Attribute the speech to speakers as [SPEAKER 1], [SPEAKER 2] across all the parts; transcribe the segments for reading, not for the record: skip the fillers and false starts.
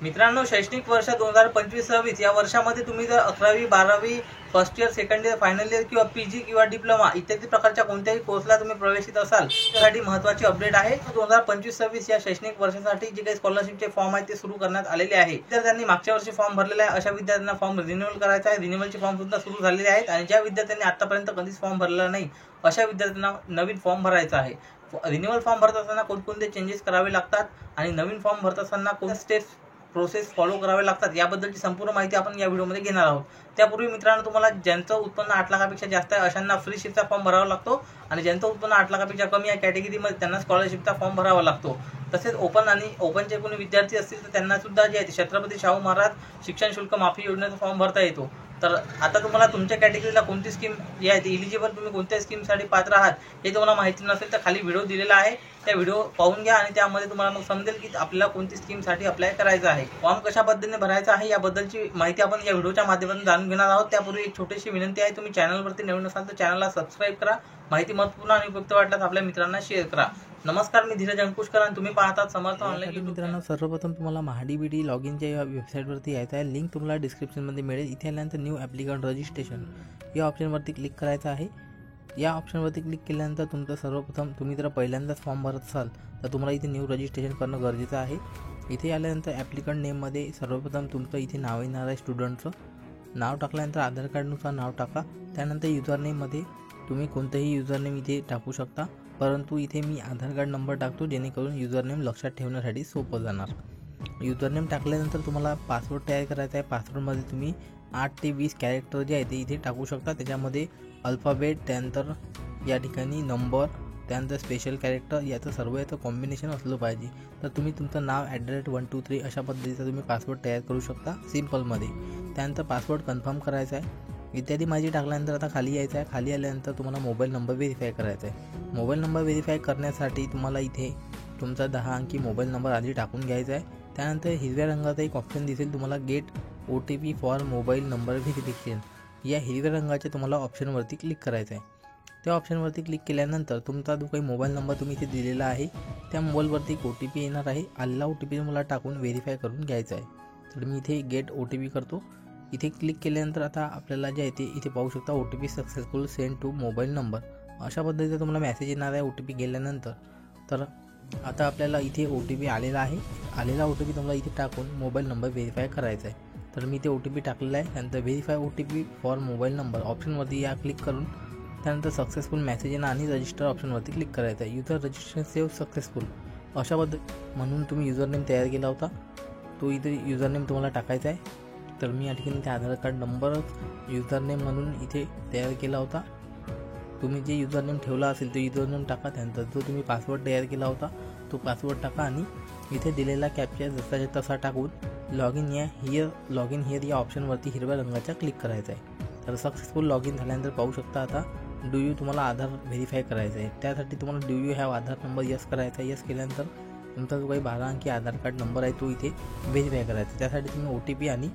[SPEAKER 1] मित्रांनो, शैक्षणिक वर्ष 2025-26 या वर्षामध्ये तुम्ही जर 11वी 12वी first year, second year, final year किंवा पीजी किंवा डिप्लोमा इत्यादी प्रकारच्या कोणत्याही कोर्सला तुम्ही प्रवेशित असाल त्यासाठी महत्त्वाची अपडेट आहे. 2025-26 या शैक्षणिक वर्षासाठी जे काही स्कॉलरशिपचे फॉर्म आहेत ते सुरू करण्यात आलेले आहे. विद्यार्थ्यांनी मागच्या वर्षी फॉर्म भरलेला आहे अशा विद्यार्थ्यांना फॉर्म रिन्यूअल करायचा आहे. रिन्यूअलचे फॉर्म सुद्धा सुरू झालेले आहेत आणि ज्या विद्यार्थ्यांनी आतापर्यंत कधीच फॉर्म भरलेला नाही अशा विद्यार्थ्यांना नवीन फॉर्म भरायचा आहे. रिन्यूअल फॉर्म भरत असताना कोणकोणते चेंजेस करावे लागतात आणि नवीन फॉर्म भरत असताना कोणत्या स्टेप्स प्रोसेस फॉलो करावे लागतात याबद्दलची संपूर्ण माहिती आपण या व्हिडिओमध्ये घेणार आहोत. त्यापूर्वी मित्रांनो, तुम्हाला ज्यांचं उत्पन्न 8 लाखापेक्षा जास्त आहे अशांना फ्री शिपचा फॉर्म भरावा लागतो आणि ज्यांचं उत्पन्न 8 लाखापेक्षा कमी आहे कॅटेगरीमध्ये त्यांना स्कॉलरशिपचा फॉर्म भरावा लागतो. तसेच ओपन आणि ओपनचे कोणी विद्यार्थी असतील तर त्यांना सुद्धा जे आहे छत्रपती शाहू महाराज शिक्षण शुल्क माफी योजनेचा फॉर्म भरता येतो. तर आता तुम्हाला तुमच्या कॅटेगरीला कोणती स्कीम जी आहे इलिजिबल, तुम्ही कोणत्या स्कीमसाठी पात्र आहात हे तुम्हाला माहिती नसेल तर खाली व्हिडिओ दिलेला आहे, त्या व्हिडिओ पाहून घ्या आणि त्यामध्ये तुम्हाला मग समजेल की आपल्याला कोणती स्कीमसाठी अप्लाय करायचं आहे. फॉर्म कशा पद्धतीने भरायचा आहे याबद्दलची माहिती आपण या व्हिडिओच्या माध्यमातून जाणून घेणार आहोत. त्यापूर्वी एक छोटीशी विनंती आहे, तुम्ही चॅनलवरती नवीन असाल तर चॅनलला सबस्क्राईब करा. माहिती महत्त्वपूर्ण आणि उपयुक्त वाटल्यास आपल्या मित्रांना शेअर करा. नमस्कार, मी धीरज अंकुशकर आणि तुम्ही पाहतात समर्थ ऑनलाईन.
[SPEAKER 2] मित्रांनो, सर्वप्रथम तुम्हाला महाडीबीडी लॉगिनच्या या वेबसाईटवरती यायचं आहे. लिंक तुम्हाला डिस्क्रिप्शनमध्ये मिळेल. इथे आल्यानंतर न्यू ॲप्लिकंट रजिस्ट्रेशन या ऑप्शनवरती क्लिक करायचं आहे. या ऑप्शनवरती क्लिक केल्यानंतर तुमचं सर्वप्रथम तुम्ही जर पहिल्यांदाच फॉर्म भरत असाल तर तुम्हाला इथे न्यू रजिस्ट्रेशन करणं गरजेचं आहे. इथे आल्यानंतर ॲप्लिकंट नेममध्ये सर्वप्रथम तुमचं इथे नाव येणार आहे. स्टुडंटचं नाव टाकल्यानंतर आधार कार्डनुसार नाव टाका. त्यानंतर युजरनेममध्ये तुम्ही कोणतंही युजरनेम इथे टाकू शकता, परंतु इथे मी आधार कार्ड नंबर टाकतो जेणेकरून युजरनेम लक्षात ठेवण्यासाठी सोपं जाणार. युजरनेम टाकल्यानंतर तुम्हाला पासवर्ड तयार करायचा आहे. पासवर्डमध्ये तुम्ही 8 ते 20 कॅरेक्टर जे आहे ते इथे टाकू शकता. त्याच्यामध्ये अल्फाबेट, त्यानंतर या ठिकाणी नंबर, त्यानंतर स्पेशल कॅरेक्टर याचं सर्व याचं कॉम्बिनेशन असलं पाहिजे. तर तुम्ही तुमचं नाव @123 अशा पद्धतीचा तुम्ही पासवर्ड तयार करू शकता सिम्पलमध्ये. त्यानंतर पासवर्ड कन्फर्म करायचा आहे. इत्यादी माहिती टाकल्यानंतर आता खाली यायचं आहे. खाली आल्यानंतर तुम्हाला मोबाईल नंबर व्हेरीफाय करायचा आहे. मोबाईल नंबर व्हेरीफाय करण्यासाठी तुम्हाला इथे तुमचा 10 अंकी मोबाईल नंबर आधी टाकून घ्यायचा आहे. त्यानंतर हिरव्या रंगाचा एक ऑप्शन दिसेल तुम्हाला, get OTP for mobile number verification. या हिरव्या रंगाच्या तुम्हाला ऑप्शनवरती क्लिक करायचं आहे. त्या ऑप्शनवरती क्लिक केल्यानंतर तुमचा जो काही मोबाईल नंबर तुम्ही इथे दिलेला आहे त्या मोबाईलवरती एक OTP येणार आहे. आलेला OTP तुम्हाला टाकून व्हेरीफाय करून घ्यायचा आहे. तर मी इथे गेट OTP करतो. इथे क्लिक केल्यानंतर आता आपल्याला जे आहे ते इथे पाहू शकता OTP successful send to mobile number अशा पद्धतीचा तुम्हाला मेसेज येणार आहे OTP गेल्यानंतर. तर आता आपल्याला इथे OTP आलेला आहे. आलेला OTP तुम्हाला इथे टाकून मोबाईल नंबर व्हेरीफाय करायचा आहे. तर मी इथे OTP टाकलेला आहे. त्यानंतर verify OTP for mobile number ऑप्शनवरती या क्लिक करून त्यानंतर सक्सेसफुल मेसेज येणार आणि रजिस्टर ऑप्शनवरती क्लिक करायचं आहे. युजर रजिस्ट्रेशन सेव्ह सक्सेसफुल अशा म्हणून तुम्ही युजरनेम तयार केला होता तो इथे युजरनेम तुम्हाला टाकायचा आहे. तर मी या ठिकाणी ते आधार कार्ड नंबरच युजरनेम म्हणून इथे तयार केला होता. तुम्ही जे युजरनेम ठेवला असेल तो युजरनेम टाका. त्यानंतर जो तुम्ही पासवर्ड तयार केला होता तो पासवर्ड टाका आणि इथे दिलेला कॅप्चा जसाच्या तसा टाकून लॉग इन हिअर या ऑप्शनवरती हिरव्या रंगाचा क्लिक करायचा आहे. तर सक्सेसफुल लॉग इन झाल्यानंतर पाहू शकता आता डू यू तुम्हाला आधार व्हेरीफाय करायचं आहे. त्यासाठी तुम्हाला do you have Aadhaar number yes करायचा आहे. यस केल्यानंतर तुमचा जो काही 12 अंकी आधार कार्ड नंबर आहे तो इथे व्हेरीफाय करायचा. त्यासाठी तुम्ही OTP आणि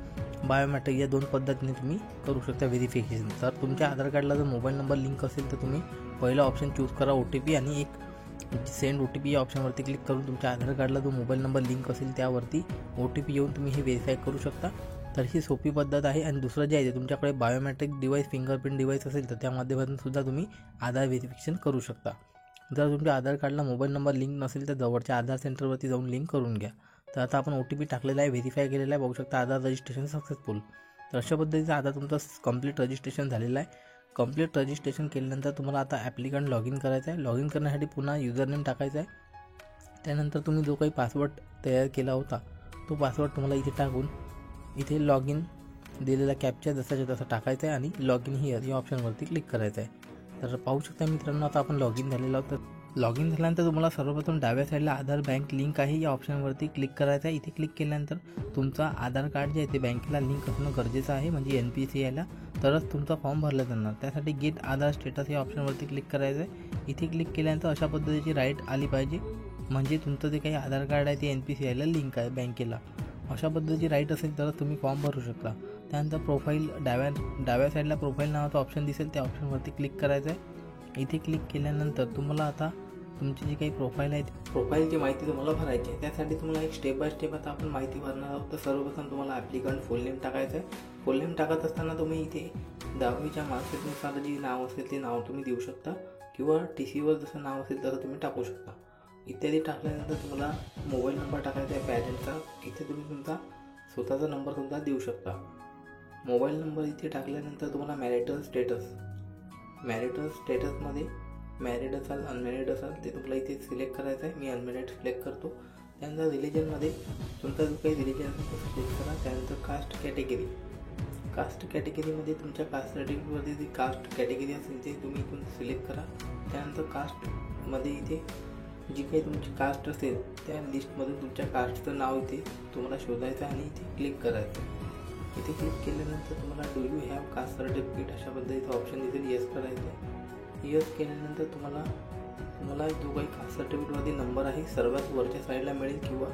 [SPEAKER 2] बायोमेट्रिक या 2 पद्धतीने तुम्ही करू शकता व्हेरिफिकेशन. तर तुमच्या आधार कार्डला जर मोबाईल नंबर लिंक असेल तर तुम्ही पहिला ऑप्शन चूज करा OTP आणि एक सेंड OTP या ऑप्शनवरती क्लिक करून तुमच्या आधार कार्डला जो मोबाईल नंबर लिंक असेल त्यावरती OTP येऊन तुम्ही हे व्हेरीफाय करू शकता. तर ही सोपी पद्धत आहे. आणि दुसरं जे आहे तुमच्याकडे बायोमेट्रिक डिव्हाइस, फिंगरप्रिंट डिव्हाइस असेल तर त्या माध्यमातून सुद्धा तुम्ही आधार व्हेरिफिकेशन करू शकता. जर तुमच्या आधार कार्डला मोबाईल नंबर लिंक नसेल तर जवळच्या आधार सेंटरवरती जाऊन लिंक करून घ्या. तर आता आपण OTP टाकलेला आहे, व्हेरीफाय केलेला आहे. बघू शकता आधार रजिस्ट्रेशन सक्सेसफुल. तर अशा पद्धतीचं आता तुमचं कंप्लीट रजिस्ट्रेशन झालेलं आहे. कंप्लीट रजिस्ट्रेशन केल्यानंतर तुम्हाला आता ॲप्लिकंट लॉग इन करायचं आहे. लॉग इन करण्यासाठी पुन्हा युजरनेम टाकायचा आहे. त्यानंतर तुम्ही जो काही पासवर्ड तयार केला होता तो पासवर्ड तुम्हाला इथे टाकून इथे लॉग इन दिलेला कॅप्चा जसाच्या तसा टाकायचा आहे आणि लॉग इन हिअर या ऑप्शनवरती क्लिक करायचं आहे. तर पाहू शकता मित्रांनो आता आपण लॉग इन झालेलो आहोत. तर लॉग इन झाल्यानंतर तुम्हाला सर्वप्रथम डाव्या साईडला आधार बँक लिंक आहे या ऑप्शनवरती क्लिक करायचं आहे. इथे क्लिक केल्यानंतर तुमचा आधार कार्ड जे आहे ते बँकेला लिंक असणं गरजेचं आहे, म्हणजे NPCIला, तरच तुमचा फॉर्म भरला जाणार. त्यासाठी गेट आधार स्टेटस या ऑप्शनवरती क्लिक करायचं आहे. इथे क्लिक केल्यानंतर अशा पद्धतीची राईट आली पाहिजे, म्हणजे तुमचं जे काही आधार कार्ड आहे ते NPCIला लिंक आहे बँकेला. अशा पद्धतीची राईट असेल तरच तुम्ही फॉर्म भरू शकता. त्यानंतर प्रोफाईल डाव्या साईडला प्रोफाईल नावाचा ऑप्शन दिसेल त्या ऑप्शनवरती क्लिक करायचं आहे. इथे क्लिक केल्यानंतर तुम्हाला आता तुमची जी काही प्रोफाईल आहे प्रोफाईलची माहिती तुम्हाला भरायची आहे. त्यासाठी तुम्हाला एक स्टेप बाय स्टेप आता आपण माहिती भरणार आहोत. तर सर्वप्रथम तुम्हाला ॲप्लिकंट फुल नेम टाकायचं आहे. फुल नेम टाकत असताना तुम्ही इथे 10वीच्या मार्कशीटनुसार जे नाव असेल ते नाव तुम्ही देऊ शकता किंवा TCवर जसं नाव असेल तसं तुम्ही टाकू शकता. इत्यादी टाकल्यानंतर तुम्हाला मोबाईल नंबर टाकायचा आहे पॅरेंटचा. इथे तुम्ही तुमचा स्वतःचा नंबरसुद्धा देऊ शकता. मोबाईल नंबर इथे टाकल्यानंतर तुम्हाला मॅरिटल स्टेटसमध्ये मॅरिड असाल अनमॅरिड असाल ते तुम्हाला इथे सिलेक्ट करायचं आहे. मी अनमॅरिड सिलेक्ट करतो. त्यानंतर रिलिजनमध्ये तुमचा जो काही रिलिजन असेल तो सिलेक्ट करा. त्यानंतर कास्ट कॅटेगरीमध्ये तुमच्या कास्ट सर्टिफिकेटवरती जी कास्ट कॅटेगरी असेल ते तुम्ही इथून सिलेक्ट करा. त्यानंतर कास्टमध्ये इथे जी काही तुमची कास्ट असेल त्या लिस्टमधून तुमच्या कास्टचं नाव इथे तुम्हाला शोधायचं आणि इथे क्लिक करायचं. इथे क्लिक केल्यानंतर तुम्हाला do you have caste certificate अशा पद्धतीचं ऑप्शन दिसेल. येस करायचं आहे. येस केल्यानंतर तुम्हाला जो काही कास्ट सर्टिफिकेटवरती नंबर आहे सर्वात वरच्या साईडला मिळेल किंवा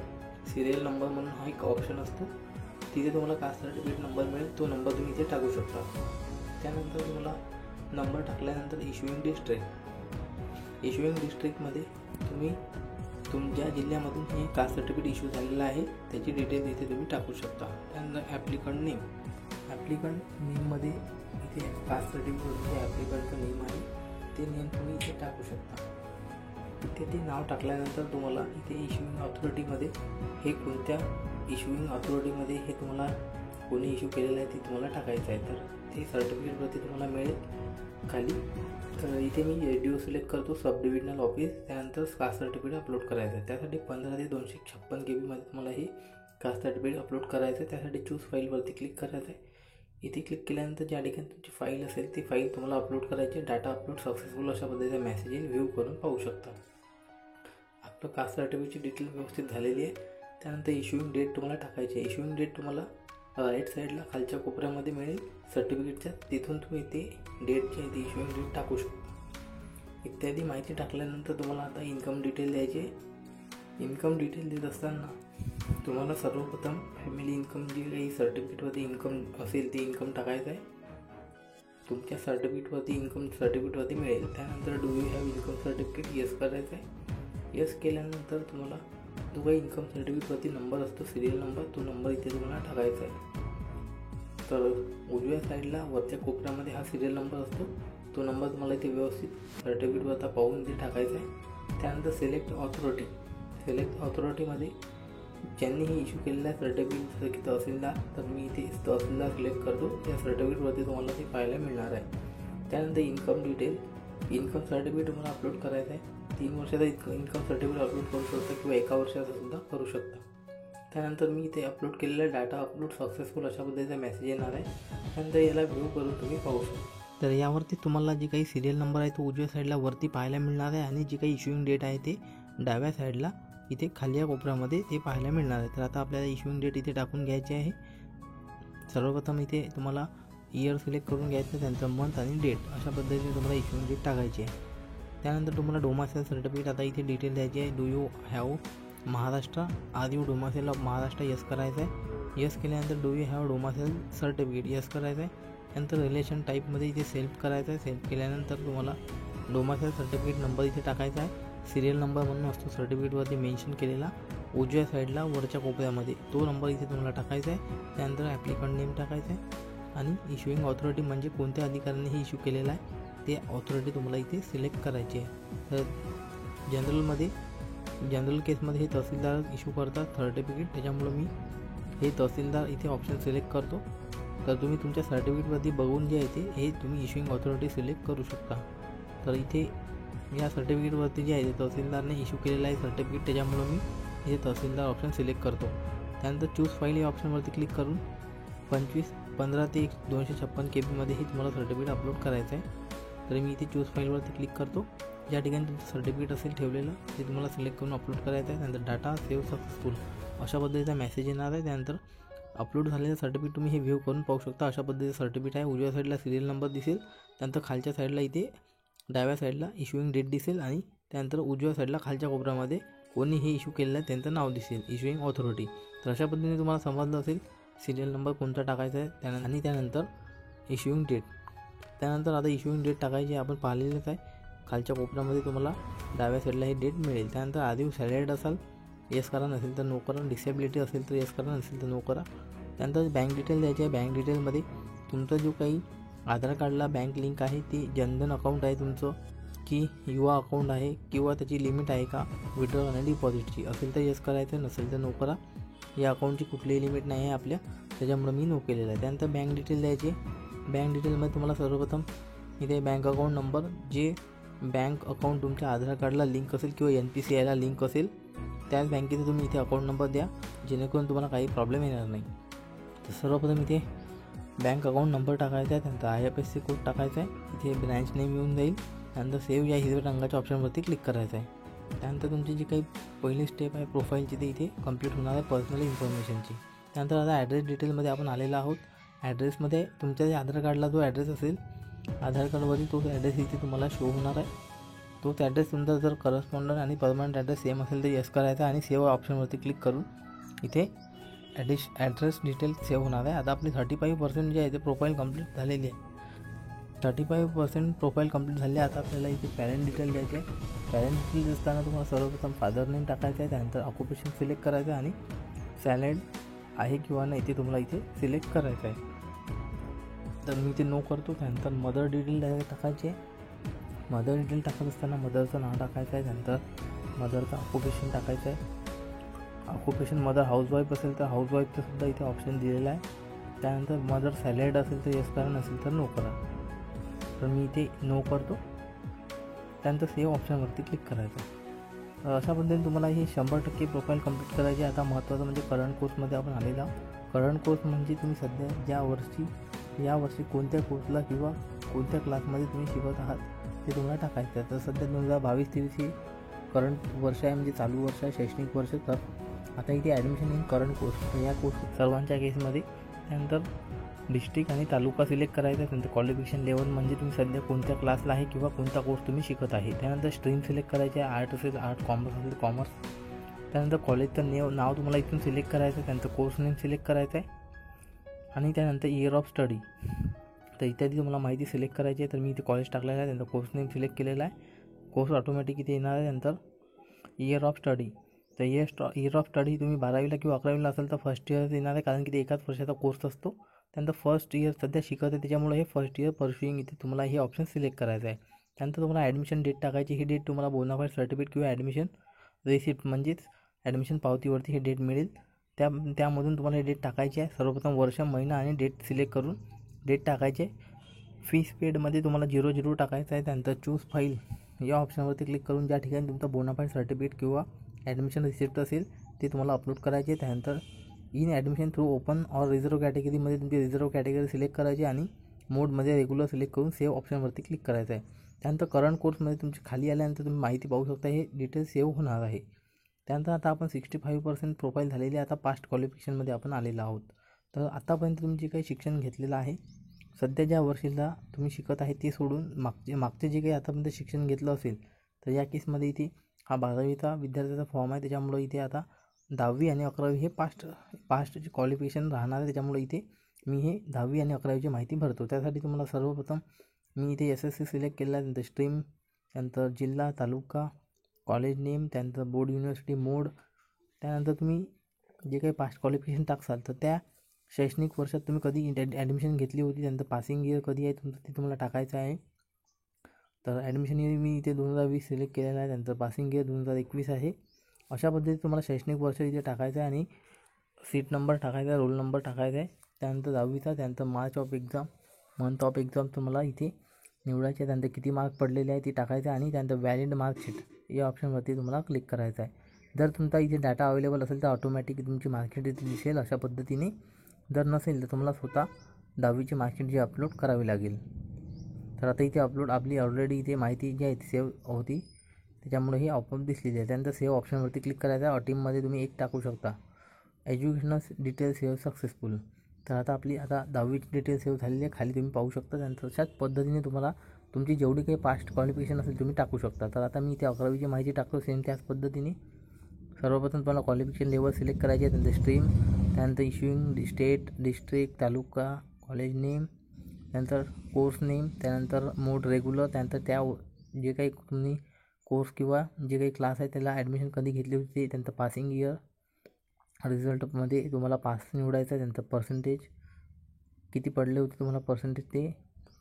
[SPEAKER 2] सिरियल नंबर म्हणून हा एक ऑप्शन असतो. तिथे तुम्हाला कास्ट सर्टिफिकेट नंबर मिळेल. तो नंबर तुम्ही इथे टाकू शकता. त्यानंतर तुम्हाला नंबर टाकल्यानंतर इश्युइंग डिस्ट्रिक्टमध्ये तुम्ही तुमच्या जिल्ह्यामधून हे कास्ट सर्टिफिकेट इश्यू झालेलं आहे त्याची डिटेल्स इथे तुम्ही टाकू शकता. त्यानंतर ॲप्लिकंट नेममध्ये इथे कास्ट सर्टिफिकेटमध्ये ॲप्लिकंटचं नेम आहे ते नेम तुम्ही इथे टाकू शकता. इथे ते नाव टाकल्यानंतर तुम्हाला इथे इश्युइंग ऑथॉरिटीमध्ये हे कोणत्या इश्युइंग ऑथॉरिटीमध्ये हे तुम्हाला कोणी इश्यू केलेलं आहे ते तुम्हाला टाकायचं आहे. तर ते सर्टिफिकेटवरती तुम्हाला मिळेल खाली. तर इथे मी रेडिओ सिलेक्ट करतो सब डिव्हिजनल ऑफिस. त्यानंतर कास्ट सर्टिफिकेट अपलोड करायचं आहे. त्यासाठी 15 ते 256 KB मध्ये तुम्हाला हे कास्ट सर्टिफिकेट अपलोड करायचं आहे. त्यासाठी चूज फाईलवरती क्लिक करायचं आहे. इथे क्लिक केल्यानंतर ज्या ठिकाणी तुमची फाईल असेल ती फाईल तुम्हाला अपलोड करायची. डाटा अपलोड सक्सेसफुल अशा पद्धतीचा मेसेज येईल. व्ह्यू करून पाहू शकता. आपलं कास्ट सर्टिफिकेटची डिटेल व्यवस्थित झालेली आहे. त्यानंतर इश्युइंग डेट तुम्हाला टाकायची आहे. इश्युइंग डेट तुम्हाला राईट साईडला खालच्या कोपऱ्यामध्ये मिळेल सर्टिफिकेटच्या. तिथून तुम्ही ते डेटच्या इथे इश्युइंग डेट टाकू शकता. इत्यादी माहिती टाकल्यानंतर तुम्हाला आता इन्कम डिटेल द्यायची आहे. इन्कम डिटेल देत असताना तुम्हाला सर्वप्रथम फॅमिली इन्कम जी काही सर्टिफिकेटवरती इन्कम असेल ते इन्कम टाकायचं आहे. तुमच्या सर्टिफिकेटवरती मिळेल. त्यानंतर do you have income certificate yes करायचं आहे. येस केल्यानंतर तुम्हाला जो काही इन्कम सर्टिफिकेटवरती नंबर असतो सिरियल नंबर तो नंबर इथे तुम्हाला टाकायचा आहे. तर उजव्या साईडला वरच्या कोपऱ्यामध्ये हा सिरियल नंबर असतो. तो नंबर तुम्हाला इथे व्यवस्थित सर्टिफिकेटवर पाहून इथे टाकायचा आहे. त्यानंतर सिलेक्ट ऑथॉरिटीमध्ये ज्यांनी हे इश्यू केलेलं आहे सर्टिफिकेट जसं की तहसीलदार, तर मी इथे तहसीलदार सिलेक्ट करतो. त्या सर्टिफिकेटवरती तुम्हाला ते पाहायला मिळणार आहे. त्यानंतर इन्कम सर्टिफिकेट तुम्हाला अपलोड करायचं आहे. 3 वर्षाचा इन्कम सर्टिफिकेट अपलोड करू शकता किंवा 1 वर्षाचा सुद्धा करू शकता. त्यानंतर मी इथे अपलोड केलेला डाटा अपलोड सक्सेसफुल अशा पद्धतीचा मेसेज येणार आहे. त्यानंतर याला व्ह्यू करून तुम्ही पाहू शकता. तर यावरती तुम्हाला जे काही सिरियल नंबर आहे तो उजव्या साईडला वरती पाहायला मिळणार आहे आणि जी काही इश्युइंग डेट आहे ते डाव्या साईडला इथे खाली कोपऱ्यामध्ये ते पाहायला मिळणार आहे. तर आता आपल्याला इश्युइंग डेट इथे टाकून घ्यायची आहे. सर्वप्रथम इथे तुम्हाला इयर सिलेक्ट करून घ्यायचं, त्यानंतर मंथ आणि डेट अशा पद्धतीने तुम्हाला इश्युइंग डेट टाकायची आहे. त्यानंतर तुम्हाला डोमासाईल सर्टिफिकेट आता इथे डिटेल द्यायची आहे. Do you have Maharashtra, are you domicile of Maharashtra, yes करायचं आहे. येस केल्यानंतर do you have domicile certificate yes करायचं आहे. त्यानंतर रिलेशन टाईपमध्ये इथे सेल्फ करायचं आहे. सेल्फ केल्यानंतर तुम्हाला डोमासाईल सर्टिफिकेट नंबर इथे टाकायचा आहे. सिरियल नंबर म्हणून असतो सर्टिफिकेटवरती मेन्शन केलेला उजव्या साईडला वरच्या कोपऱ्यामध्ये, तो नंबर इथे तुम्हाला टाकायचा आहे. त्यानंतर ॲप्लिकंट नेम टाकायचं आहे आणि इश्युइंग ऑथॉरिटी म्हणजे कोणत्या अधिकाऱ्याने हे इश्यू केलेलं आहे ते ऑथॉरिटी तुम्हाला इथे सिलेक्ट करायची आहे. तर जनरल केसमध्ये हे तहसीलदार इश्यू करतात सर्टिफिकेट, त्याच्यामुळं मी हे तहसीलदार इथे ऑप्शन सिलेक्ट करतो. तर तुम्ही तुमच्या सर्टिफिकेटवरती बघून जे आहे ते हे तुम्ही इश्युइंग ऑथॉरिटी सिलेक्ट करू शकता. तर इथे या सर्टिफिकेटवरती जे आहे ते तहसीलदारने इश्यू केलेलं आहे सर्टिफिकेट, त्याच्यामुळं मी इथे तहसीलदार ऑप्शन सिलेक्ट करतो. त्यानंतर चूज फाईल या ऑप्शनवरती क्लिक करून 15 ते 256 KB मध्ये हे तुम्हाला सर्टिफिकेट अपलोड करायचं आहे. तर मी इथे चूज फाईलवरती क्लिक करतो. ज्या ठिकाणी तुमचं सर्टिफिकेट असेल ठेवलेलं ते तुम्हाला सिलेक्ट करून अपलोड करायचं आहे. त्यानंतर डाटा सेव्ह सक्सेसफुल अशा पद्धतीचा मेसेज येणार आहे. त्यानंतर अपलोड झालेलं सर्टिफिकेट तुम्ही हे व्ह्यू करून पाहू शकता. अशा पद्धतीचं सर्टिफिकेट आहे. उजव्या साईडला सिरियल नंबर दिसेल, त्यानंतर खालच्या साईडला इथे डाव्या साईडला इश्युइंग डेट दिसेल आणि त्यानंतर उजव्या साईडला खालच्या कोपऱ्यामध्ये कोणी हे इश्यू केलेलं आहे त्यांचं नाव दिसेल, इश्युइंग ऑथॉरिटी. तर अशा पद्धतीने तुम्हाला समजलं असेल सिरियल नंबर कोणता टाकायचा आहे त्यानंतर इश्युइंग डेट. त्यानंतर आता इश्युइंग डेट टाकायची आपण पाहिलेलंच आहे. खालच्या कोपऱ्यामध्ये तुम्हाला डाव्या साईडला हे डेट मिळेल. त्यानंतर आधी सॅलरीड असाल येस करा, नसेल तर नो करा. डिसेबिलिटी असेल तर येस करा, नसेल तर नो करा. त्यानंतर बँक डिटेल द्यायची आहे. बँक डिटेलमध्ये तुमचं जो काही आधार कार्डला बँक लिंक आहे ती जनधन अकाउंट आहे तुमचं की युवा अकाउंट आहे किंवा त्याची लिमिट आहे का विड्रॉल आणि डिपॉझिटची, असेल तर येस करायचं, नसेल तर नो करा. या अकाउंटची कुठलीही लिमिट नाही आहे आपल्या, त्याच्यामुळे मी नो केलेलं आहे. त्यानंतर बँक डिटेल द्यायची. बँक डिटेलमध्ये तुम्हाला सर्वप्रथम इथे बँक अकाउंट नंबर, जे बँक अकाउंट तुमच्या आधार कार्डला लिंक असेल किंवा NPCIला लिंक असेल त्याच बँकेचा तुम्ही इथे अकाउंट नंबर द्या, जेणेकरून तुम्हाला काही प्रॉब्लेम येणार नाही. तर सर्वप्रथम इथे बँक अकाउंट नंबर टाकायचा आहे. त्यानंतर IFSC कोड टाकायचा आहे. इथे ब्रँच नेम येऊन जाईल. त्यानंतर सेव्ह या हिरव्या रंगाच्या ऑप्शनवरती क्लिक करायचं आहे. त्यानंतर तुमची जी काही पहिली स्टेप आहे प्रोफाईलची ते इथे कंप्लीट होणार आहे पर्सनल इन्फॉर्मेशनची. त्यानंतर आता ॲड्रेस डिटेलमध्ये आपण आलेलो आहोत. ॲड्रेसमध्ये तुमच्या जे आधार कार्डला जो ॲड्रेस असेल आधार कार्डवरील तोच ॲड्रेस इथे तुम्हाला शो होणार आहे. तोच ॲड्रेस तुमचा जर करस्पॉन्डंट आणि परमनंट ॲड्रेस सेम असेल तर येस करायचा आणि सेव्ह ऑप्शनवरती क्लिक करून इथे ॲड्रेस डिटेल सेव्ह होणार आहे. आता आपली 35% जे आहे ते प्रोफाईल कंप्लीट झालेली आहे. 35% प्रोफाईल कंप्लीट झाली. आता आपल्याला इथे पॅरेंट डिटेल द्यायचे आहे. पॅरेंट डिटेल असताना तुम्हाला सर्वप्रथम फादर नेम टाकायचं आहे. त्यानंतर ऑक्युपेशन सिलेक्ट करायचं आहे आणि सॅलरीड आहे किंवा नाही ते तुम्हाला इथे सिलेक्ट करायचं आहे. तर मी ते नो करतो. त्यानंतर मदर डिटेल टाकायची आहे. मदर डिटेल टाकत असताना मदरचं नाव टाकायचं आहे. त्यानंतर मदरचं ऑक्युपेशन टाकायचं आहे. ऑक्युपेशन मदर हाऊसवाईफ असेल तर हाऊसवाईफचं सुद्धा इथे ऑप्शन दिलेला आहे. त्यानंतर मदर सॅलरीड असेल तर येस करा, नसेल तर नो करा. तर मी इथे नो करतो. त्यानंतर सेव्ह ऑप्शनवरती क्लिक करायचं. अशा पद्धतीने तुम्हाला ही 100% प्रोफाईल कंप्लीट करायची. आता महत्त्वाचं म्हणजे करंट कोर्समध्ये आपण आलेला. करंट कोर्स म्हणजे तुम्ही सध्या या वर्षी कोणत्या कोर्सला किंवा कोणत्या क्लासमध्ये तुम्ही शिकत आहात ते तुम्हाला टाकायचं आहे. तर सध्या 2022-23 ही करंट वर्ष आहे, म्हणजे चालू वर्ष आहे, शैक्षणिक वर्ष. तर आता इथे ॲडमिशन इन करंट कोर्स, तर या कोर्स सर्वांच्या केसमध्ये. त्यानंतर डिस्ट्रिक्ट आणि तालुका सिलेक्ट करायचा. त्यानंतर क्वालिफिकेशन लेवल म्हणजे तुम्ही सध्या कोणत्या क्लासला आहे किंवा कोणता कोर्स तुम्ही शिकत आहे. त्यानंतर स्ट्रीम सिलेक्ट करायची आहे. आर्ट असेल आर्ट, कॉमर्स असेल कॉमर्स. त्यानंतर कॉलेजचं नाव तुम्हाला इथून सिलेक्ट करायचं आहे. त्यानंतर कोर्स नेम सिलेक्ट करायचं आहे आणि त्यानंतर इयर ऑफ स्टडी तर इत्यादी तुम्हाला माहिती सिलेक्ट करायची आहे. तर मी इथे कॉलेज टाकलेला आहे. त्यानंतर कोर्स नेम सिलेक्ट केलेला आहे. कोर्स ऑटोमॅटिक इथे येणार आहे. त्यानंतर इयर ऑफ स्टडी, तर इयर ऑफ स्टडी तुम्ही 12वीला किंवा 11वीला असेल तर फर्स्ट इयर येणार आहे, कारण की ते एकाच वर्षाचा कोर्स असतो. त्यानंतर फर्स्ट इयर सध्या शिकत आहे त्याच्यामुळे हे फर्स्ट इयर परस्युइंग इथे तुम्हाला हे ऑप्शन सिलेक्ट करायचं आहे. त्यानंतर तुम्हाला ॲडमिशन डेट टाकायची. ही डेट तुम्हाला बोनाफाईड सर्टिफिकेट किंवा ॲडमिशन रिसिप्ट म्हणजेच ॲडमिशन पावतीवरती हे डेट मिळेल. त्यामधून तुम्हाला हे डेट टाकायची आहे. सर्वप्रथम वर्ष, महिना आणि डेट सिलेक्ट करून डेट टाकायचे. फीस पेडमध्ये तुम्हाला 00 टाकायचं आहे. त्यानंतर चूज फाईल या ऑप्शनवरती क्लिक करून ज्या ठिकाणी तुमचा बोनाफाईड सर्टिफिकेट किंवा ॲडमिशन रिसिप्ट असेल ते तुम्हाला अपलोड करायचे. त्यानंतर in admission through open or reserve कॅटेगरीमध्ये तुमची रिझर्व कॅटेगरी सिलेक्ट करायची आणि मोडमध्ये रेग्युलर सिलेक्ट करून सेव्ह ऑप्शनवरती क्लिक करायचं आहे. त्यानंतर करंट कोर्समध्ये तुमची खाली आल्यानंतर तुम्ही माहिती पाहू शकता, हे डिटेल सेव्ह होणार आहे. त्यानंतर आता आपण 65% प्रोफाईल झालेली आहे. आता पास्ट क्वालिफिकेशनमध्ये आपण आलेलो आहोत. तर आतापर्यंत तुम्ही जे काही शिक्षण घेतलेलं आहे, सध्या ज्या वर्षीला तुम्ही शिकत आहे ते सोडून मागचे जे काही आतापर्यंत शिक्षण घेतलं असेल तर या केसमध्ये इथे हा 12वीचा विद्यार्थ्याचा फॉर्म आहे. त्याच्यामुळं इथे आता 10वी आणि 11वी हे पास्टचे क्वालिफिकेशन राहणार आहे. त्याच्यामुळे इथे मी हे 10वी आणि 11वीची माहिती भरतो. त्यासाठी तुम्हाला सर्वप्रथम मी इथे SSC सिलेक्ट केलेला आहे. त्यानंतर स्ट्रीम, त्यानंतर जिल्हा, तालुका, कॉलेज नेम, त्यानंतर बोर्ड, युनिव्हर्सिटी मोड. त्यानंतर तुम्ही जे काही पास्ट क्वालिफिकेशन टाकसाल तर त्या शैक्षणिक वर्षात तुम्ही कधी ॲडमिशन घेतली होती, त्यानंतर पासिंग इयर कधी आहे तुमचं ते तुम्हाला टाकायचं आहे. तर ॲडमिशन इयर मी इथे 2020 सिलेक्ट केलेला आहे. त्यानंतर पासिंग इयर 2021 आहे. अशा पद्धतीने तुम्हाला शैक्षणिक वर्ष इथे टाकायचं आहे आणि सीट नंबर टाकायचा आहे, रोल नंबर टाकायचा आहे. त्यानंतर 10वीचा, त्यानंतर March of exam, month of exam तुम्हाला इथे निवडायचे. त्यानंतर किती मार्क पडलेले आहे ते टाकायचं आहे आणि त्यानंतर व्हॅलिड मार्कशीट या ऑप्शनवरती तुम्हाला क्लिक करायचं आहे. जर तुमचा इथे डाटा अवेलेबल असेल तर ऑटोमॅटिक तुमची मार्कशीट इथे दिसेल अशा पद्धतीने. जर नसेल तर तुम्हाला स्वतः 10वीची मार्कशीट जी अपलोड करावी लागेल. तर आता इथे अपलोड आपली ऑलरेडी इथे माहिती जी आहे ती सेव्ह होती, त्याच्यामुळे ही आपोआप दिसलेली आहे. त्यानंतर सेव्ह ऑप्शनवरती क्लिक करायचं आहे. अटीममध्ये तुम्ही 1 टाकू शकता. Educational detail save successful. तर आता आपली 10वीची डिटेल सेव्ह झालेली आहे. खाली तुम्ही पाहू शकता. त्यानंतर अशाच पद्धतीने तुम्हाला तुमची जेवढी काही पास्ट क्वालिफिकेशन असेल तुम्ही टाकू शकता. तर आता मी इथे 11वीची माहिती टाकतो सेम त्याच पद्धतीने. सर्वप्रथम तुम्हाला क्वालिफिकेशन लेवल सिलेक्ट करायचे आहे. त्यानंतर स्ट्रीम, त्यानंतर इश्युइंग स्टेट, डिस्ट्रिक्ट, तालुका, कॉलेज नेम, त्यानंतर कोर्स नेम, त्यानंतर मोड रेग्युलर, त्यानंतर जे काही तुम्ही कोर्स किंवा जे काही क्लास आहे त्याला ॲडमिशन कधी घेतली होती त्यांचं पासिंग इयर, रिझल्टमध्ये तुम्हाला पास निवडायचं आहे, त्यांचं पर्सेंटेज किती पडले होते तुम्हाला पर्सेंटेज ते,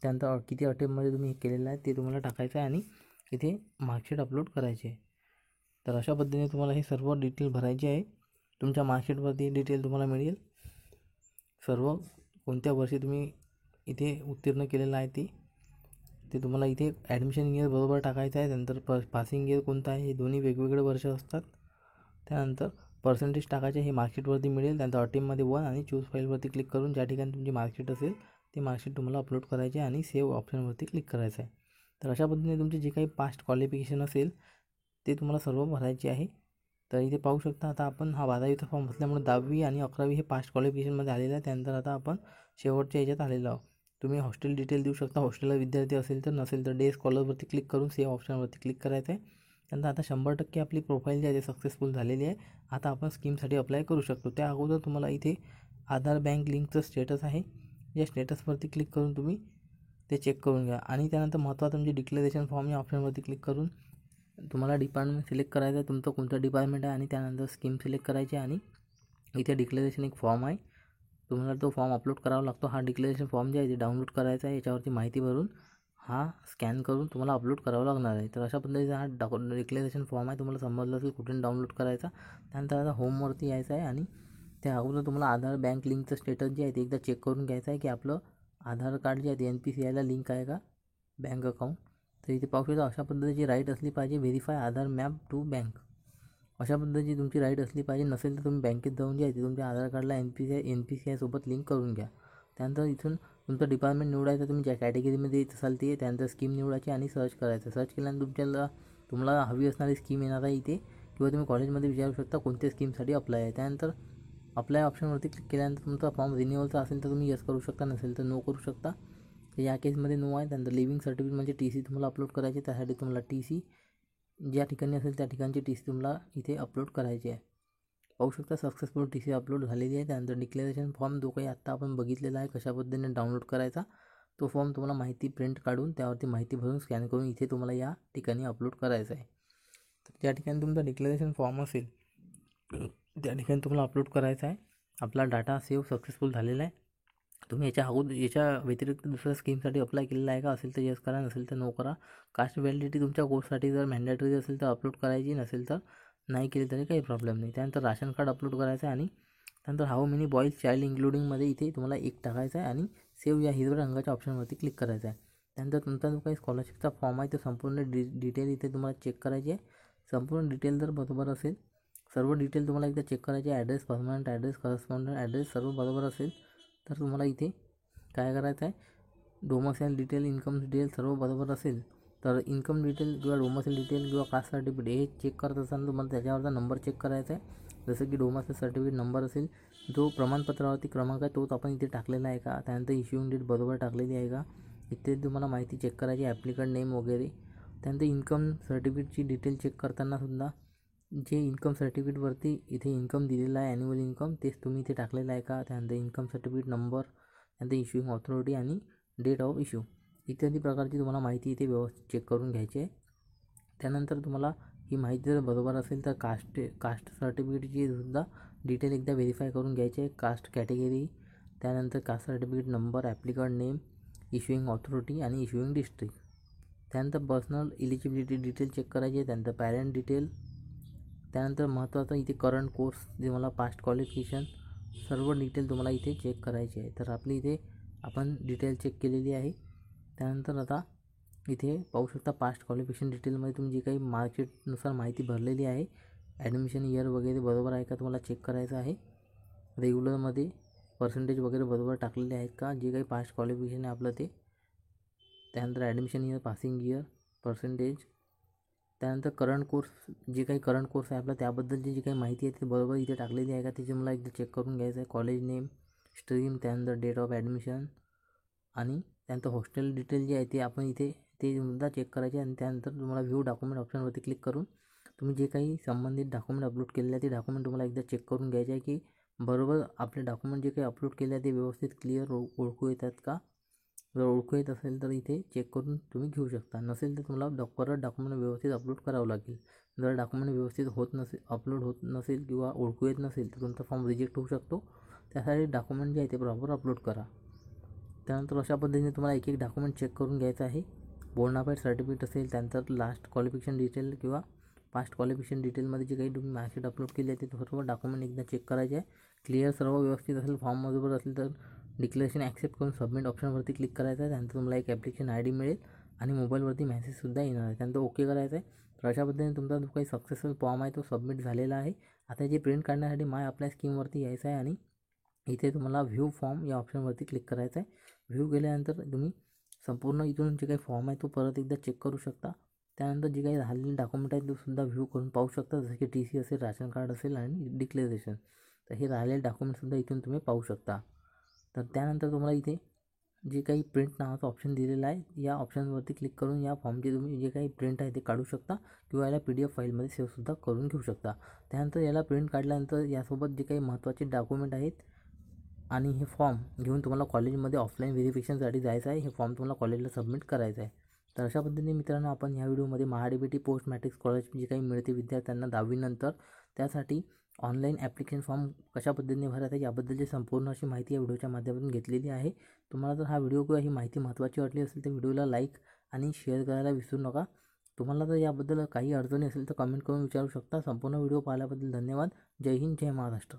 [SPEAKER 2] त्यानंतर किती अटेम्पमध्ये तुम्ही हे केलेलं आहे ते तुम्हाला टाकायचं आहे आणि इथे मार्कशीट अपलोड करायची आहे. तर अशा पद्धतीने तुम्हाला हे सर्व डिटेल भरायचे आहे. तुमच्या मार्कशीटवरती डिटेल तुम्हाला मिळेल सर्व, कोणत्या वर्षी तुम्ही इथे उत्तीर्ण केलेलं आहे ते तुम्हाला इथे ॲडमिशन इयर बरोबर टाकायचं आहे. त्यानंतर पासिंग इयर कोणतं आहे, हे दोन्ही वेगवेगळे वर्ष असतात. त्यानंतर पर्सेंटेज टाकायचे, हे मार्कशीटवरती मिळेल. त्यानंतर अटेम्पमध्ये 1 आणि चूज फाईलवरती क्लिक करून ज्या ठिकाणी तुमची मार्कशीट असेल ते मार्कशीट तुम्हाला अपलोड करायचे आणि सेव्ह ऑप्शनवरती क्लिक करायचं आहे. तर अशा पद्धतीने तुमचे जे काही पास्ट क्वालिफिकेशन असेल ते तुम्हाला सर्व भरायचे आहे. तर इथे पाहू शकता आता आपण हा 12वीचा फॉर्म असल्यामुळे 10वी आणि 11वी हे पास्ट क्वालिफिकेशनमध्ये आलेलं आहे. त्यानंतर आता आपण शेवटच्या याच्यात आलेलो आहोत. तुम्ही हॉस्टेल डिटेल देऊ शकता, हॉस्टेलला विद्यार्थी असेल तर, नसेल तर डे स्कॉलरवरती क्लिक करून सेव्ह ऑप्शनवरती क्लिक करायचं आहे. त्यानंतर आता 100% आपली प्रोफाईल जी आहे ते सक्सेसफुल झालेली आहे. आता आपण स्कीमसाठी अप्लाय करू शकतो. त्या अगोदर तुम्हाला इथे आधार बँक लिंकचं स्टेटस आहे, या स्टेटसवरती क्लिक करून तुम्ही ते चेक करून घ्या. आणि त्यानंतर महत्त्वाचं म्हणजे डिक्लेरेशन फॉर्म या ऑप्शनवरती क्लिक करून तुम्हाला डिपार्टमेंट सिलेक्ट करायचं आहे, तुमचं कोणतं डिपार्टमेंट आहे, आणि त्यानंतर स्कीम सिलेक्ट करायची. आणि इथे डिक्लेरेशन एक फॉर्म आहे, तुम्हाला तो फॉर्म अपलोड करावा लागतो. हा डिक्लेरेशन फॉर्म जे आहे ते डाउनलोड करायचा आहे, याच्यावरती माहिती भरून हा स्कॅन करून तुम्हाला अपलोड करावा लागणार आहे. तर अशा पद्धतीचा हा डिक्लेरेशन फॉर्म आहे, तुम्हाला समजलं असेल कुठून डाउनलोड करायचा. त्यानंतर आता होमवरती यायचं आहे आणि त्या अगोदर तुम्हाला आधार बँक लिंकचं स्टेटस जे आहे ते एकदा चेक करून घ्यायचं आहे की आपलं आधार कार्ड जे आहे ते NPCIला लिंक आहे का बँक अकाउंट. तर इथे पाहू शकता अशा पद्धतीची राईट असली पाहिजे, verify Aadhaar map to bank, अशा पद्धतीची तुमची राईट असली पाहिजे. नसेल तर तुम्ही बँकेत जाऊन जे आहे ते तुमच्या आधार कार्डला NPCI सोबत लिंक करून घ्या. त्यानंतर इथून तुमचं डिपार्टमेंट निवडायचं, तुम्ही ज्या कॅटेगरीमध्ये येत असाल ते, त्यानंतर स्कीम निवडायची आणि सर्च करायचं. सर्च केल्यानंतर तुम्हाला हवी असणारी स्कीम येणार आहे इथे, किंवा तुम्ही कॉलेजमध्ये विचारू शकता कोणत्या स्कीमसाठी अप्लाय आहे. त्यानंतर अप्लाय ऑप्शनवरती क्लिक केल्यानंतर तुमचा फॉर्म रिन्युअलचा असेल तर तुम्ही यस करू शकता, नसेल तर नो करू शकता. तर या केसमध्ये नो आहे. त्यानंतर लिव्हिंग सर्टिफिकेट म्हणजे TC तुम्हाला अपलोड करायची, त्यासाठी तुम्हाला TC ज्या ठिकाणी असेल त्या ठिकाणची TC तुम्हाला इथे अपलोड करायची आहे. पाहू शकता सक्सेसफुल TC अपलोड झालेली आहे. त्यानंतर डिक्लेरेशन फॉर्म जो काही आत्ता आपण बघितलेला आहे कशा पद्धतीने डाउनलोड करायचा, तो फॉर्म तुम्हाला माहिती प्रिंट काढून त्यावरती माहिती भरून स्कॅन करून इथे तुम्हाला या ठिकाणी अपलोड करायचा आहे. तर ज्या ठिकाणी तुमचा डिक्लेरेशन फॉर्म असेल त्या ठिकाणी तुम्हाला अपलोड करायचा आहे. आपला डाटा सेव्ह सक्सेसफुल झालेला आहे. तुम्ही याच्या व्यतिरिक्त दुसऱ्या स्कीमसाठी अप्लाय केलेला आहे का, असेल तर यस करा, नसेल तर नो करा. कास्ट व्हॅलिडिटी तुमच्या कोर्ससाठी जर मॅन्डेटरी असेल तर अपलोड करायची, नसेल तर नाही केली तरी काही प्रॉब्लेम नाही. त्यानंतर राशन कार्ड अपलोड करायचं आहे आणि त्यानंतर हाऊ मेनी बॉईज चाइल्ड इन्क्लुडिंगमध्ये इथे तुम्हाला 1 टाकायचं आहे आणि सेव्ह या हिरव्या रंगाच्या ऑप्शनवरती क्लिक करायचं आहे. त्यानंतर तुमचा जो काही स्कॉलरशिपचा फॉर्म आहे तो संपूर्ण डिटेल इथे तुम्हाला चेक करायची आहे. संपूर्ण डिटेल जर बरोबर असेल, सर्व डिटेल तुम्हाला एकदा चेक करायचे, address, permanent address, correspondent address सर्व बरोबर असेल तर तुम्हाला इथे काय करायचं आहे, डोमसाईल डिटेल, इन्कम डिटेल सर्व बरोबर असेल तर इन्कम डिटेल किंवा डोमसाईल डिटेल किंवा कास्ट सर्टिफिकेट हे चेक करत असताना तुम्हाला त्याच्यावरचा नंबर चेक करायचा आहे. जसं की डोमसाईल सर्टिफिकेट नंबर असेल, जो प्रमाणपत्रावरती क्रमांक आहे तोच आपण इथे टाकलेला आहे का, त्यानंतर इश्यूइंग डेट बरोबर टाकलेली आहे का, इथे तुम्हाला माहिती चेक करायची, ॲप्लिकंट नेम वगैरे. त्यानंतर इन्कम सर्टिफिकेटची डिटेल चेक करताना सुद्धा जे इन्कम सर्टिफिकेटवरती इथे इन्कम दिलेला आहे ॲन्युअल इन्कम तेच तुम्ही इथे टाकलेलं आहे का, त्यानंतर इन्कम सर्टिफिकेट नंबर, त्यानंतर इश्यूइंग ऑथॉरिटी आणि डेट ऑफ इश्यू इत्यादी प्रकारची तुम्हाला माहिती इथे व्यवस्थित चेक करून घ्यायची आहे. त्यानंतर तुम्हाला ही माहिती जर बरोबर असेल तर कास्ट सर्टिफिकेटची सुद्धा डिटेल एकदा व्हेरीफाय करून घ्यायची आहे. कास्ट कॅटेगरी, त्यानंतर caste certificate number, applicant name, issuing authority आणि इश्यूइंग डिस्ट्रिक्ट. त्यानंतर पर्सनल इलिजिबिलिटी डिटेल चेक करायची आहे. त्यानंतर पॅरेंट डिटेल, त्यानंतर महत्त्वाचं इथे करंट कोर्स, जे मला पास्ट क्वालिफिकेशन सर्व डिटेल तुम्हाला इथे चेक करायची आहे. तर आपली इथे आपण डिटेल चेक केलेली आहे. त्यानंतर आता इथे पाहू शकता पास्ट क्वालिफिकेशन डिटेलमध्ये तुम्ही जी काही मार्कशीटनुसार माहिती भरलेली आहे, ॲडमिशन इयर वगैरे बरोबर आहे का तुम्हाला चेक करायचं आहे. रेग्युलरमध्ये पर्सेंटेज वगैरे बरोबर टाकलेले आहेत का, जे काही पास्ट क्वालिफिकेशन आहे आपलं ते. त्यानंतर admission year, passing year, percentage, त्यानंतर करंट कोर्स, जे काही करंट कोर्स आहे आपला त्याबद्दलची जी काही माहिती आहे ती बरोबर इथे टाकलेली आहे का त्याची मला एकदा चेक करून घ्यायचं आहे. कॉलेज नेम, स्ट्रीम, त्यानंतर डेट ऑफ ॲडमिशन आणि त्यानंतर हॉस्टेल डिटेल जे आहे ते आपण इथे ते सुद्धा चेक करायचे. आणि त्यानंतर तुम्हाला व्ह्यू डॉक्युमेंट ऑप्शनवरती क्लिक करून तुम्ही जे काही संबंधित डॉक्युमेंट अपलोड केलेले आहे ते डॉक्युमेंट तुम्हाला एकदा चेक करून घ्यायचे आहे की बरोबर आपले डॉक्युमेंट जे काही अपलोड केले आहे ते व्यवस्थित क्लिअर ओळखू येतात का, जर ओळखू येत असेल तर इथे चेक करून तुम्ही घेऊ शकता. नसेल तर तुम्हाला परत डॉक्युमेंट व्यवस्थित अपलोड करावं लागेल. जर डॉक्युमेंट व्यवस्थित होत नसेल, अपलोड होत नसेल किंवा ओळखू येत नसेल तर तुमचा फॉर्म रिजेक्ट होऊ शकतो. त्यासाठी डॉक्युमेंट जे आहे ते प्रॉपर अपलोड करा. त्यानंतर अशा पद्धतीने तुम्हाला एक एक डॉक्युमेंट चेक करून घ्यायचं आहे. बोनाफाईड सर्टिफिकेट असेल, त्यानंतर लास्ट क्वालिफिकेशन डिटेल किंवा पास्ट क्वालिफिकेशन डिटेलमध्ये जे काही तुम्ही मार्कशीट अपलोड केली आहे ते सर्व डॉक्युमेंट एकदा चेक करायचे आहे. क्लिअर सर्व व्यवस्थित असेल, फॉर्म बरोबर असेल तर डिक्लेरेशन ॲक्सेप्ट करून सबमिट ऑप्शनवरती क्लिक करायचं आहे. त्यानंतर तुम्हाला एक ॲप्लिकेशन ID मिळेल आणि मोबाईलवरती मेसेजसुद्धा येणार आहे. त्यानंतर ओके करायचं आहे. तर अशा पद्धतीने तुमचा जो काही सक्सेसफुल फॉर्म आहे तो सबमिट झालेला आहे. आता याची प्रिंट काढण्यासाठी माय अप्लाय स्कीमवरती यायचं आहे आणि इथे तुम्हाला व्ह्यू फॉर्म या ऑप्शनवरती क्लिक करायचं आहे. व्ह्यू केल्यानंतर तुम्ही संपूर्ण इथून जे काही फॉर्म आहे तो परत एकदा चेक करू शकता. त्यानंतर जे काही राहिलेले डॉक्युमेंट आहेत तो सुद्धा व्ह्यू करून पाहू शकता, जसं की TC असेल, राशन कार्ड असेल आणि डिक्लेरेशन. तर हे राहिलेले डॉक्युमेंटसुद्धा इथून तुम्ही पाहू शकता. तर त्यानंतर तुम्हाला इथे जे काही प्रिंट नावाचं ऑप्शन दिलेलं आहे, या ऑप्शनवरती क्लिक करून या फॉर्मचे तुम्ही जे काही प्रिंट आहे ते काढू शकता किंवा याला PDF फाईलमध्ये सेव्हसुद्धा करून घेऊ शकता. त्यानंतर याला प्रिंट काढल्यानंतर यासोबत जे काही महत्त्वाचे डॉक्युमेंट आहेत आणि हे फॉर्म घेऊन तुम्हाला कॉलेजमध्ये ऑफलाईन व्हेरिफिकेशनसाठी जायचं आहे. हे फॉर्म तुम्हाला कॉलेजला सबमिट करायचं आहे. तर अशा पद्धतीने मित्रांनो आपण ह्या व्हिडिओमध्ये महाडीबीटी पोस्ट मॅट्रिक स्कॉलरशिप जे काही मिळते विद्यार्थ्यांना 10वी नंतर, त्यासाठी ऑनलाईन ॲप्लिकेशन फॉर्म कशा पद्धतीने भरायचा आहे याबद्दलची संपूर्ण अशी माहिती या व्हिडिओच्या माध्यमातून घेतलेली आहे. तुम्हाला जर हा व्हिडिओ किंवा ही माहिती महत्त्वाची वाटली असेल तर व्हिडिओला लाईक आणि शेअर करायला विसरू नका. तुम्हाला जर याबद्दल काही अडचणी असेल तर कमेंट करून विचारू शकता. संपूर्ण व्हिडिओ पाहिल्याबद्दल धन्यवाद. जय हिंद, जय महाराष्ट्र.